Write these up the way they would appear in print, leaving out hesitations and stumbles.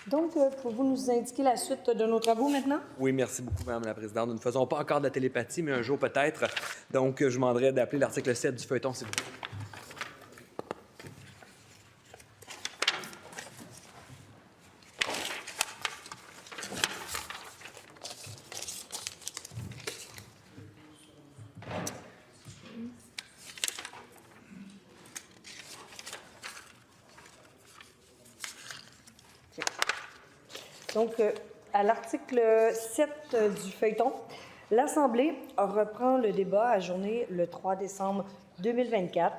Donc, pouvez-vous nous indiquer la suite de nos travaux maintenant? Oui, merci beaucoup, Mme la Présidente. Nous ne faisons pas encore de la télépathie, mais un jour peut-être. Donc, je vous demanderai d'appeler l'article 7 du feuilleton, s'il vous plaît. Donc, à l'article 7 du feuilleton, l'Assemblée reprend le débat ajourné le 3 décembre 2024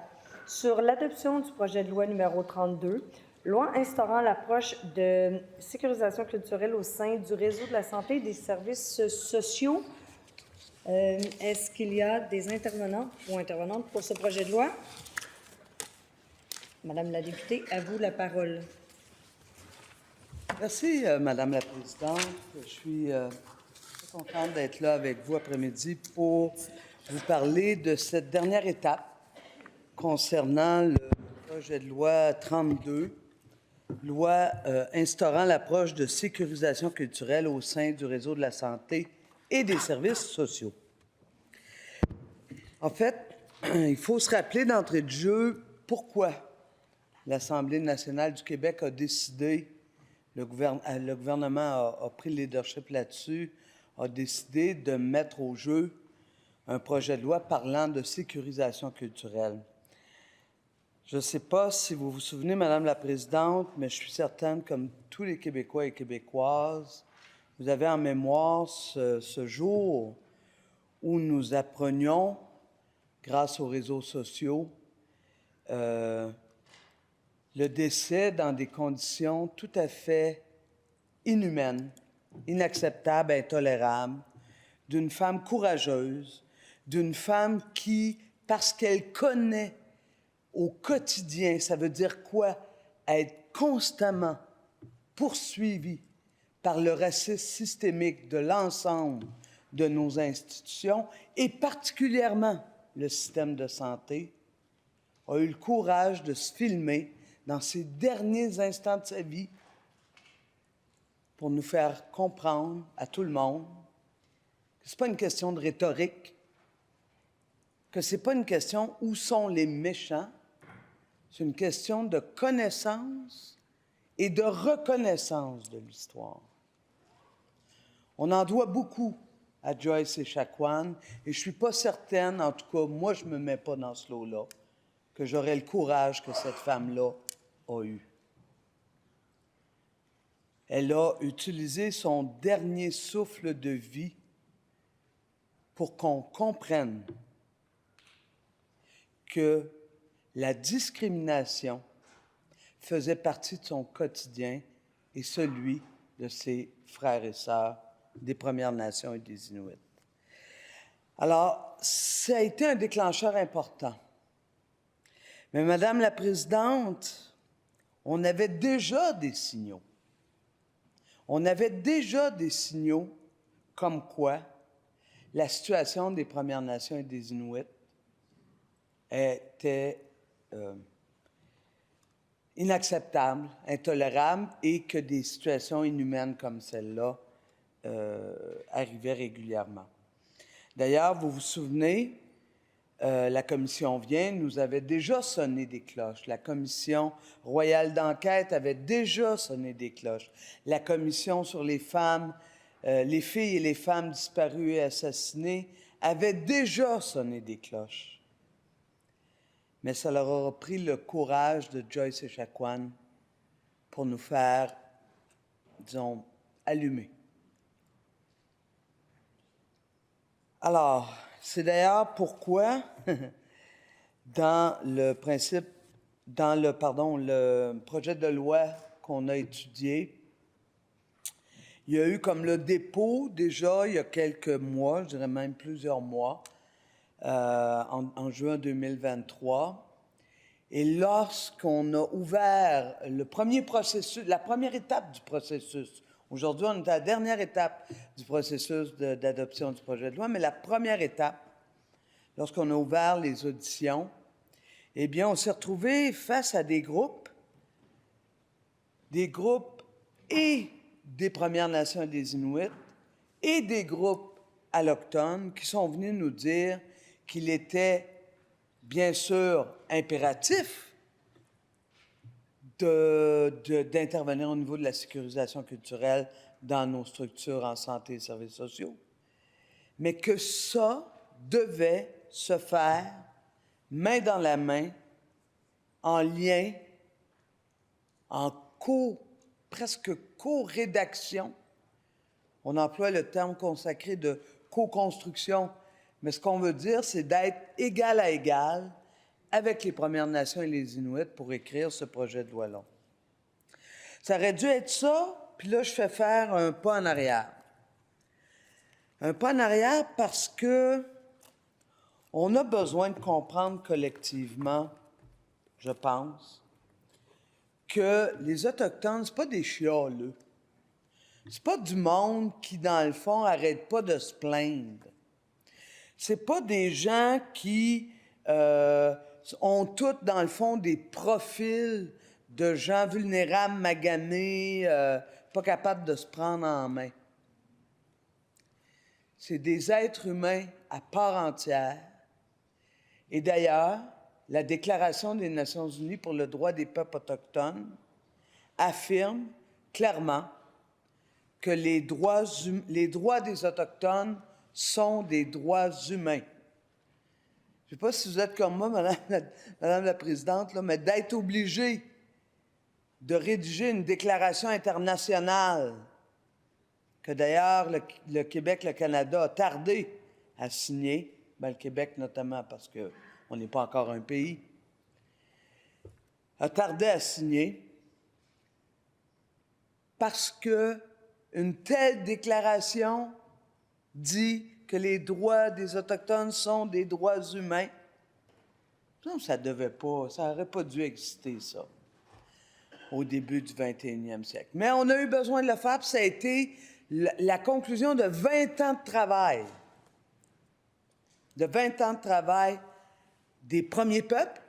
sur l'adoption du projet de loi numéro 32, loi instaurant l'approche de sécurisation culturelle au sein du réseau de la santé et des services sociaux. Est-ce qu'il y a des intervenants ou intervenantes pour ce projet de loi? Madame la députée, à vous la parole. Merci, Madame la Présidente. Je suis très contente d'être là avec vous après-midi pour vous parler de cette dernière étape concernant le projet de loi 32, loi instaurant l'approche de sécurisation culturelle au sein du réseau de la santé et des services sociaux. En fait, il faut se rappeler d'entrée de jeu pourquoi l'Assemblée nationale du Québec a décidé, le gouvernement a pris le leadership là-dessus, a décidé de mettre au jeu un projet de loi parlant de sécurisation culturelle. Je ne sais pas si vous vous souvenez, Madame la Présidente, mais je suis certaine, comme tous les Québécois et Québécoises, vous avez en mémoire ce jour où nous apprenions, grâce aux réseaux sociaux, le décès dans des conditions tout à fait inhumaines, inacceptables, intolérables, d'une femme courageuse, d'une femme qui, parce qu'elle connaît au quotidien, ça veut dire quoi? Être constamment poursuivie par le racisme systémique de l'ensemble de nos institutions et particulièrement le système de santé, a eu le courage de se filmer dans ses derniers instants de sa vie pour nous faire comprendre à tout le monde que ce n'est pas une question de rhétorique, que ce n'est pas une question où sont les méchants, c'est une question de connaissance et de reconnaissance de l'histoire. On en doit beaucoup à Joyce Echaquan et je ne suis pas certaine, en tout cas, moi je ne me mets pas dans ce lot-là, que j'aurais le courage que cette femme-là a eu. Elle a utilisé son dernier souffle de vie pour qu'on comprenne que la discrimination faisait partie de son quotidien et celui de ses frères et sœurs des Premières Nations et des Inuits. Alors, ça a été un déclencheur important. Mais Madame la Présidente, on avait déjà des signaux. On avait déjà des signaux comme quoi la situation des Premières Nations et des Inuits était inacceptable, intolérable et que des situations inhumaines comme celle-là arrivaient régulièrement. D'ailleurs, vous vous souvenez, la commission Vien nous avait déjà sonné des cloches. La commission royale d'enquête avait déjà sonné des cloches. La commission sur les femmes, les filles et les femmes disparues et assassinées avait déjà sonné des cloches. Mais ça leur aura pris le courage de Joyce Echaquan pour nous faire, disons, allumer. Alors, c'est d'ailleurs pourquoi, dans le projet de loi qu'on a étudié, il y a eu comme le dépôt déjà il y a quelques mois, je dirais même plusieurs mois, en juin 2023. Et lorsqu'on a ouvert le premier processus, la première étape du processus, aujourd'hui on est à la dernière étape du processus d'adoption du projet de loi, mais la première étape, lorsqu'on a ouvert les auditions, eh bien, on s'est retrouvé face à des groupes et des Premières Nations et des Inuits et des groupes allochtones qui sont venus nous dire qu'il était bien sûr impératif d'intervenir au niveau de la sécurisation culturelle dans nos structures en santé et services sociaux, mais que ça devait se faire main dans la main, en lien, en presque co-rédaction. On emploie le terme consacré de co-construction, mais ce qu'on veut dire, c'est d'être égal à égal avec les Premières Nations et les Inuits pour écrire ce projet de loi-là. Ça aurait dû être ça, puis là, je fais faire un pas en arrière. Un pas en arrière parce que on a besoin de comprendre collectivement, je pense, que les Autochtones, c'est pas des chialeux. C'est pas du monde qui, dans le fond, arrête pas de se plaindre. C'est pas des gens qui ont tous, dans le fond, des profils de gens vulnérables, maganés, pas capables de se prendre en main. C'est des êtres humains à part entière. Et d'ailleurs, la Déclaration des Nations unies pour le droit des peuples autochtones affirme clairement que les droits des Autochtones sont des droits humains. Je ne sais pas si vous êtes comme moi, Madame la Présidente, là, mais d'être obligé de rédiger une déclaration internationale que d'ailleurs le Québec, le Canada a tardé à signer, bien, le Québec notamment parce qu'on n'est pas encore un pays, a tardé à signer parce qu'une telle déclaration dit que les droits des Autochtones sont des droits humains. Non, ça devait pas, ça n'aurait pas dû exister, ça, au début du 21e siècle. Mais on a eu besoin de le faire, puis ça a été la conclusion de 20 ans de travail. De 20 ans de travail des premiers peuples,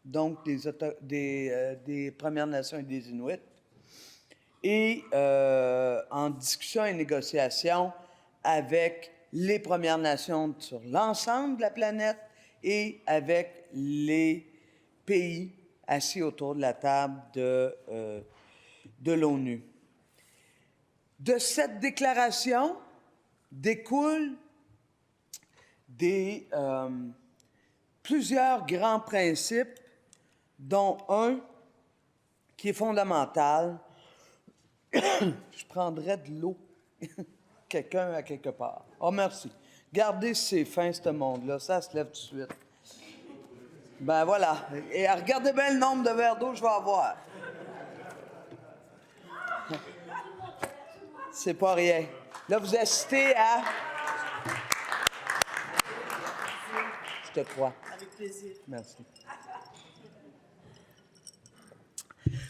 donc des Premières Nations et des Inuits, et en discussion et négociation avec les Premières Nations sur l'ensemble de la planète et avec les pays assis autour de la table de l'ONU. De cette déclaration découlent plusieurs grands principes, dont un qui est fondamental. Je prendrais de l'eau. Quelqu'un à quelque part. Oh, merci. Gardez ses fins, ce monde-là. Ça se lève tout de suite. Ben voilà. Et regardez bien le nombre de verres d'eau que je vais avoir. C'est pas rien. Là, vous assistez à... Je te crois. Avec plaisir. Merci.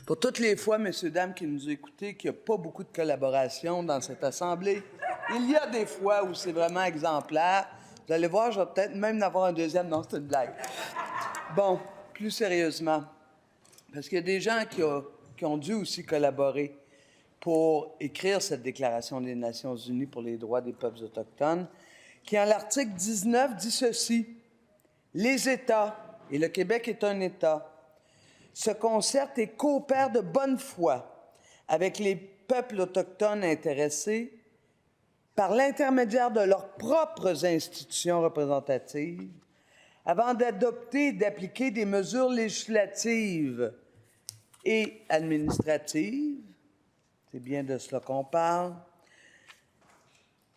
Pour toutes les fois, messieurs, dames, qui nous écoutez, qu'il n'y a pas beaucoup de collaboration dans cette Assemblée, il y a des fois où c'est vraiment exemplaire. Vous allez voir, je vais peut-être même en avoir un deuxième. Non, c'est une blague. Bon, plus sérieusement, parce qu'il y a des gens qui ont dû aussi collaborer pour écrire cette Déclaration des Nations unies pour les droits des peuples autochtones, qui, en l'article 19, dit ceci. Les États, et le Québec est un État, se concertent et coopèrent de bonne foi avec les peuples autochtones intéressés par l'intermédiaire de leurs propres institutions représentatives avant d'adopter et d'appliquer des mesures législatives et administratives, c'est bien de cela qu'on parle,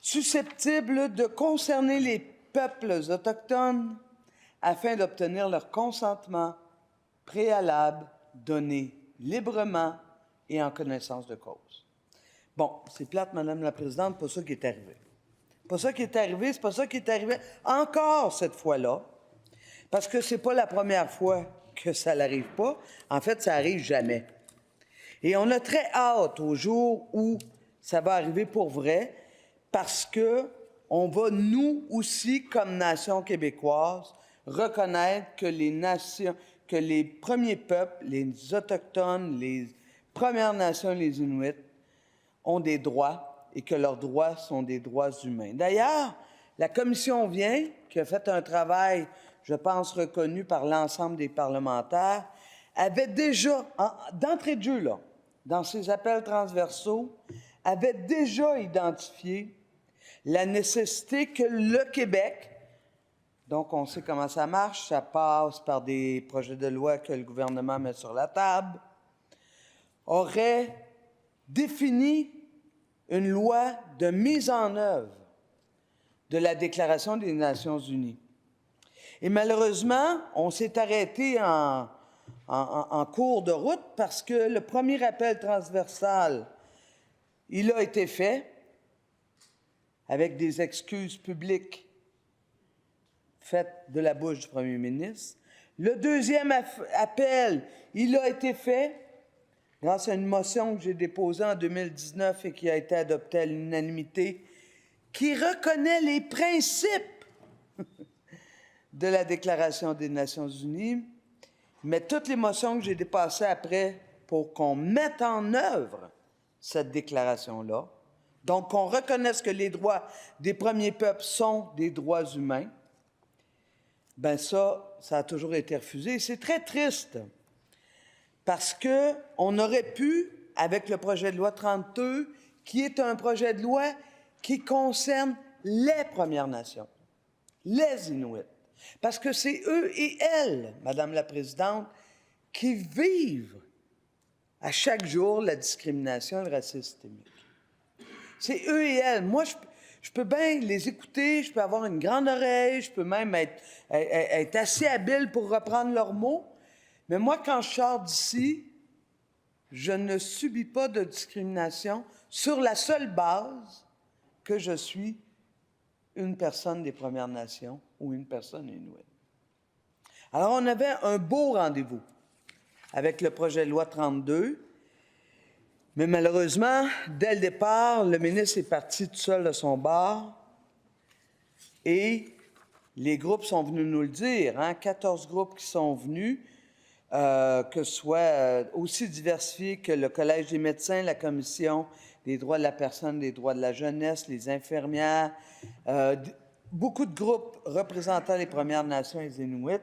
susceptibles de concerner les peuples autochtones afin d'obtenir leur consentement préalable donné librement et en connaissance de cause. Bon, c'est plate, Madame la Présidente, pas ça qui est arrivé. Pas ça qui est arrivé, c'est pas ça qui est arrivé encore cette fois-là, parce que c'est pas la première fois que ça n'arrive pas. En fait, ça arrive jamais. Et on a très hâte au jour où ça va arriver pour vrai, parce que on va, nous aussi, comme nation québécoise, reconnaître que que les premiers peuples, les Autochtones, les Premières Nations, les Inuits, ont des droits et que leurs droits sont des droits humains. D'ailleurs, la commission vient, qui a fait un travail, je pense, reconnu par l'ensemble des parlementaires, avait déjà, d'entrée de jeu, là, dans ses appels transversaux, avait déjà identifié la nécessité que le Québec, donc on sait comment ça marche, ça passe par des projets de loi que le gouvernement met sur la table, aurait défini une loi de mise en œuvre de la Déclaration des Nations unies. Et malheureusement, on s'est arrêté en cours de route parce que le premier appel transversal, il a été fait avec des excuses publiques faites de la bouche du premier ministre. Le deuxième appel, il a été fait grâce à une motion que j'ai déposée en 2019 et qui a été adoptée à l'unanimité, qui reconnaît les principes de la Déclaration des Nations unies, mais toutes les motions que j'ai dépassées après pour qu'on mette en œuvre cette déclaration-là, donc qu'on reconnaisse que les droits des premiers peuples sont des droits humains, bien ça a toujours été refusé. C'est très triste, parce qu'on aurait pu, avec le projet de loi 32, qui est un projet de loi qui concerne les Premières Nations, les Inuits, parce que c'est eux et elles, Madame la Présidente, qui vivent à chaque jour la discrimination et le racisme systémique. C'est eux et elles. Moi, je peux bien les écouter, je peux avoir une grande oreille, je peux même être assez habile pour reprendre leurs mots, mais moi, quand je sors d'ici, je ne subis pas de discrimination sur la seule base que je suis une personne des Premières Nations ou une personne inuite. Alors, on avait un beau rendez-vous avec le projet de loi 32, mais malheureusement, dès le départ, le ministre est parti tout seul de son bar et les groupes sont venus nous le dire, 14 groupes qui sont venus, que ce soit aussi diversifiés que le Collège des médecins, la Commission des droits de la personne, des droits de la jeunesse, les infirmières, beaucoup de groupes représentant les Premières Nations et les Inuits.